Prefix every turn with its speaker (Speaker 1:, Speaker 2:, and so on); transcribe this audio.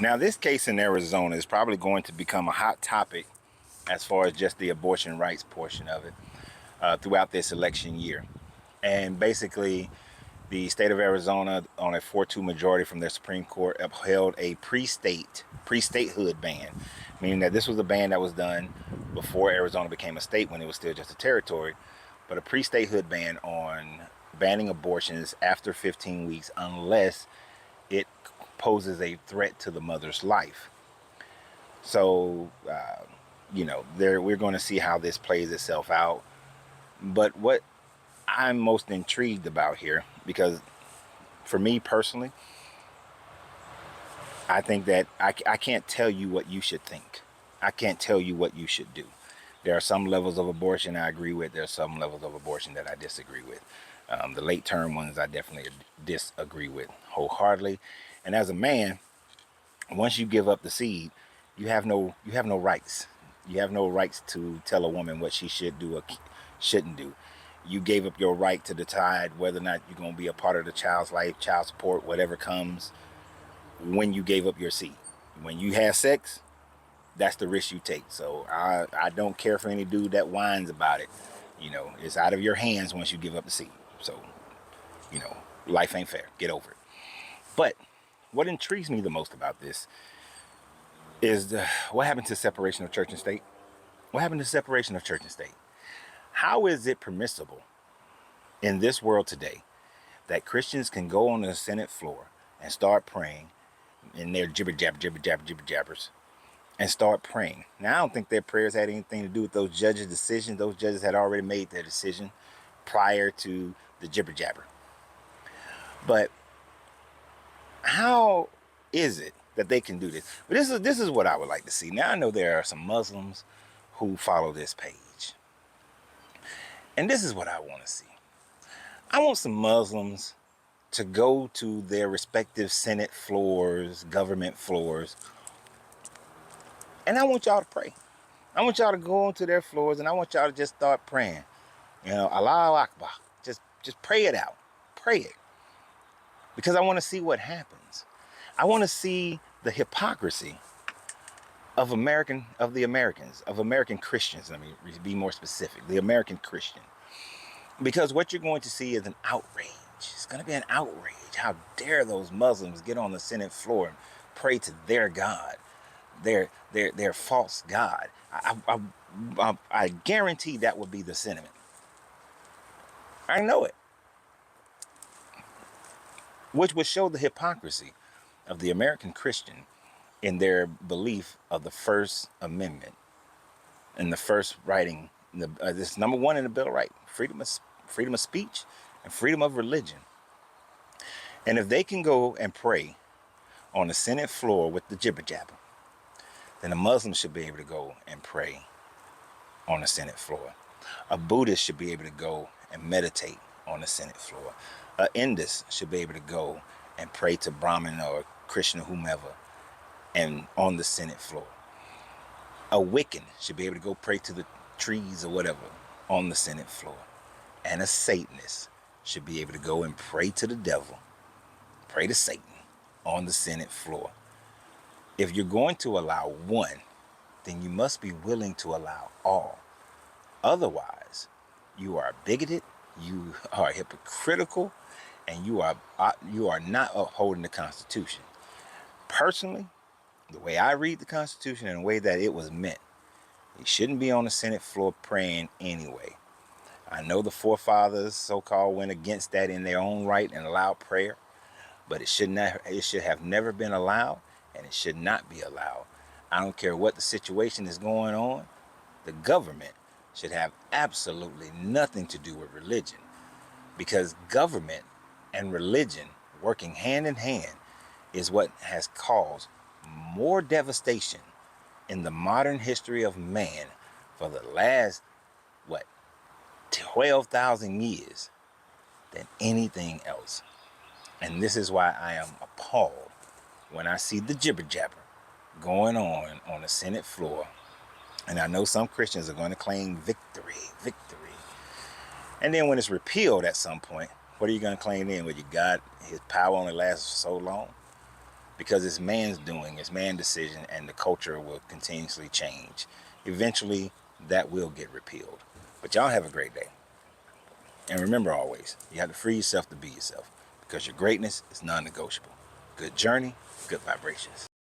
Speaker 1: Now, this case in Arizona is probably going to become a hot topic as far as just the abortion rights portion of it throughout this election year. And basically, the state of Arizona, on a 4-2 majority from their Supreme Court, upheld a pre-statehood ban, meaning that this was a ban that was done before Arizona became a state when it was still just a territory, but a pre-statehood ban on banning abortions after 15 weeks unless it poses a threat to the mother's life. So, we're going to see how this plays itself out. But what I'm most intrigued about here, because for me personally, I think that I can't tell you what you should think. I can't tell you what you should do. There are some levels of abortion I agree with. There are some levels of abortion that I disagree with. The late term ones I definitely disagree with wholeheartedly. And as a man, once you give up the seed, you have no rights. You have no rights to tell a woman what she should do or shouldn't do. You gave up your right to decide whether or not you're going to be a part of the child's life, child support, whatever comes when you gave up your seed. When you have sex, that's the risk you take. So I don't care for any dude that whines about it. It's out of your hands once you give up the seed. So, life ain't fair. Get over it. But what intrigues me the most about this is what happened to separation of church and state? What happened to separation of church and state? How is it permissible in this world today that Christians can go on the Senate floor and start praying in their jibber jabbers and start praying? Now, I don't think their prayers had anything to do with those judges' decisions. Those judges had already made their decision prior to the jibber jabber. But how is it that they can do this? But this is what I would like to see. Now, I know there are some Muslims who follow this page, and this is what I want to see. I want some Muslims to go to their respective Senate floors, government floors, and I want y'all to pray. I want y'all to go onto their floors, and I want y'all to just start praying. Allahu Akbar. Just pray it out. Pray it. Because I want to see what happens. I want to see the hypocrisy of the Americans, of American Christians. Let me be more specific. The American Christian. Because what you're going to see is an outrage. It's going to be an outrage. How dare those Muslims get on the Senate floor and pray to their God, their false God. I guarantee that would be the sentiment. I know it. Which would show the hypocrisy of the American Christian in their belief of the First Amendment and the first writing. This number one in the Bill of Rights: freedom of speech and freedom of religion. And if they can go and pray on the Senate floor with the jibber jabber, then a Muslim should be able to go and pray on the Senate floor. A Buddhist should be able to go and meditate on the Senate floor. A Indus should be able to go and pray to Brahmin or Krishna, whomever, and on the Senate floor. A Wiccan should be able to go pray to the trees or whatever on the Senate floor. And a Satanist should be able to go and pray to the devil, pray to Satan on the Senate floor. If you're going to allow one, then you must be willing to allow all. Otherwise, you are bigoted, you are hypocritical, and you are not upholding the Constitution. Personally, the way I read the Constitution and the way that it was meant, you shouldn't be on the Senate floor praying anyway. I know the forefathers, so-called, went against that in their own right and allowed prayer, but it should have never been allowed, and it should not be allowed. I don't care what the situation is going on. The government should have absolutely nothing to do with religion, because government and religion working hand in hand is what has caused more devastation in the modern history of man for the last 12,000 years than anything else. And this is why I am appalled when I see the jibber jabber going on the Senate floor. And I know some Christians are going to claim victory. And then when it's repealed at some point, what are you going to claim then? Well, his power only lasts so long. because it's man's doing, it's man's decision, and the culture will continuously change. Eventually, that will get repealed. But y'all have a great day. And remember always, you have to free yourself to be yourself because your greatness is non-negotiable. Good journey, good vibrations.